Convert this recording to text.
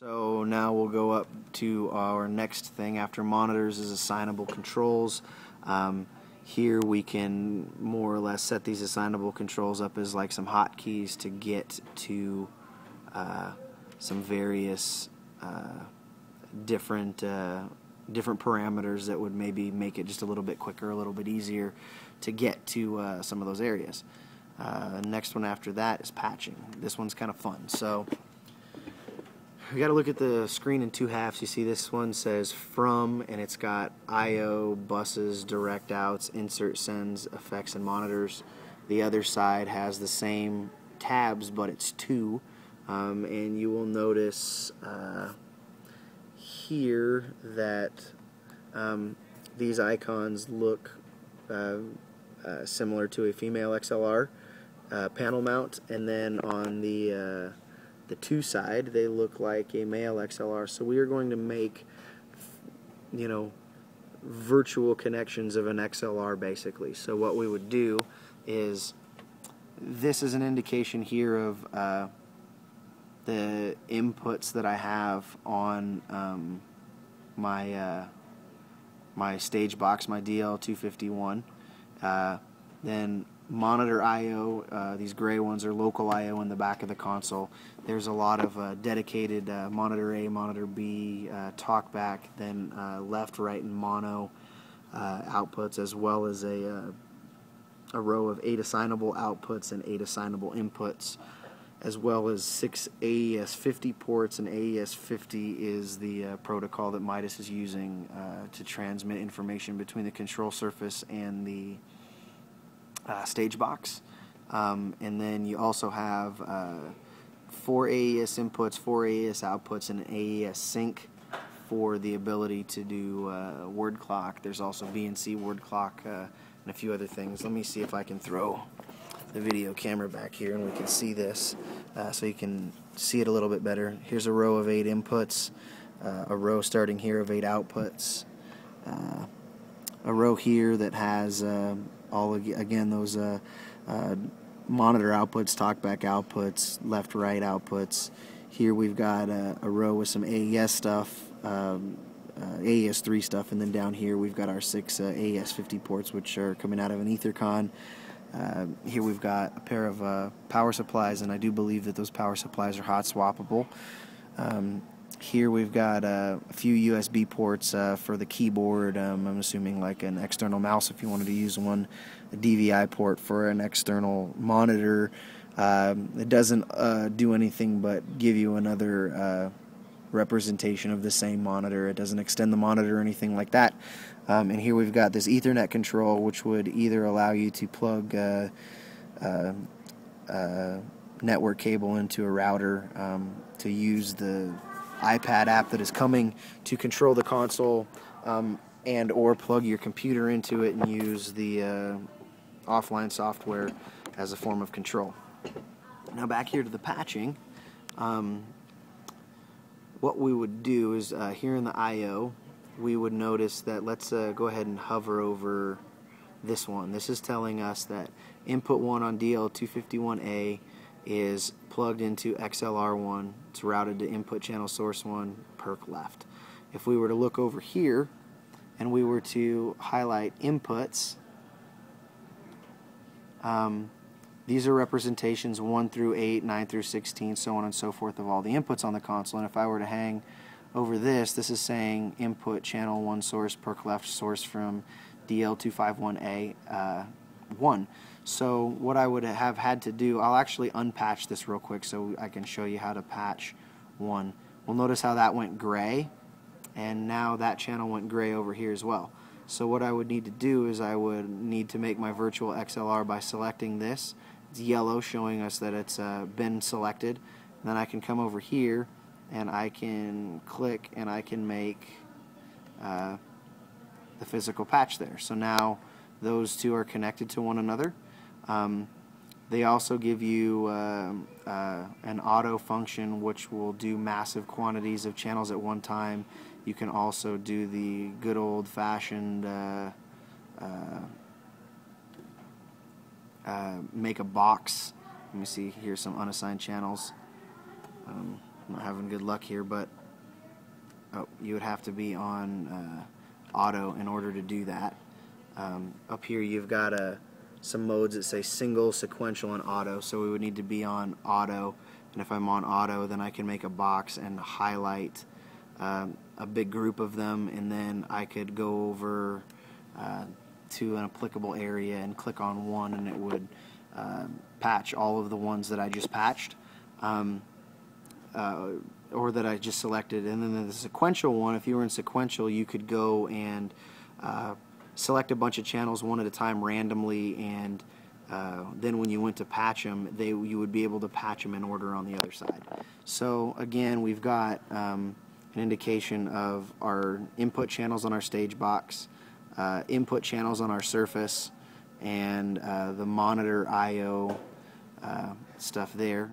So now we'll go up to our next thing after monitors is assignable controls. Here we can more or less set these assignable controls up as like some hotkeys to get to some various different parameters that would maybe make it just a little bit quicker, a little bit easier to get to some of those areas. The next one after that is patching. This one's kind of fun. So we got to look at the screen in two halves. You see this one says from, and it's got I/O, buses, direct outs, insert, sends, effects, and monitors. The other side has the same tabs, but it's two. And you will notice here that these icons look similar to a female XLR panel mount, and then on the two side they look like a male XLR. So we are going to make, you know, virtual connections of an XLR basically. So what we would do is, this is an indication here of the inputs that I have on my stage box, my DL251. Then monitor I/O, these gray ones are local I/O in the back of the console. There's a lot of dedicated monitor A, monitor B, talkback, then left, right, and mono outputs, as well as a row of 8 assignable outputs and 8 assignable inputs, as well as 6 AES-50 ports, and AES-50 is the protocol that Midas is using to transmit information between the control surface and the stage box. And then you also have 4 AES inputs, 4 AES outputs, and an AES sync for the ability to do word clock. There's also BNC word clock and a few other things. Let me see if I can throw the video camera back here and we can see this so you can see it a little bit better. Here's a row of 8 inputs, a row starting here of 8 outputs, a row here that has all again those monitor outputs, talkback outputs, left, right outputs. Here we've got a row with some AES stuff, AES-3 stuff, and then down here we've got our 6 AES-50 ports, which are coming out of an EtherCon. Here we've got a pair of power supplies, and I do believe that those power supplies are hot swappable. Here we've got a few USB ports for the keyboard. I'm assuming like an external mouse if you wanted to use one. A DVI port for an external monitor. It doesn't do anything but give you another representation of the same monitor. It doesn't extend the monitor or anything like that. And here we've got this Ethernet control, which would either allow you to plug network cable into a router to use the iPad app that is coming to control the console, and or plug your computer into it and use the offline software as a form of control. Now back here to the patching. What we would do is here in the I/O, we would notice that, let's go ahead and hover over this one. This is telling us that input 1 on DL251A is plugged into XLR1. It's routed to input channel source 1, perk left. If we were to look over here and we were to highlight inputs, these are representations 1 through 8, 9 through 16, so on and so forth, of all the inputs on the console. And if I were to hang over this, this is saying input channel 1 source, perk left source from DL251A 1. So what I would have had to do, I'll actually unpatch this real quick so I can show you how to patch 1. We'll notice how that went gray, and now that channel went gray over here as well. So what I would need to do is I would need to make my virtual XLR by selecting this. It's yellow, showing us that it's been selected. Then I can come over here and I can click and I can make the physical patch there. So now those two are connected to one another. They also give you an auto function which will do massive quantities of channels at one time. You can also do the good old-fashioned make a box. Let me see, here's some unassigned channels. I'm not having good luck here, but you would have to be on auto in order to do that. Up here you've got some modes that say single, sequential, and auto, so we would need to be on auto, and if I'm on auto, then I can make a box and highlight a big group of them, and then I could go over to an applicable area and click on one, and it would patch all of the ones that I just patched or that I just selected. And then the sequential one, if you were in sequential, you could go and select a bunch of channels one at a time randomly, and then when you went to patch them, you would be able to patch them in order on the other side. So again, we've got an indication of our input channels on our stage box, input channels on our surface, and the monitor I/O stuff there.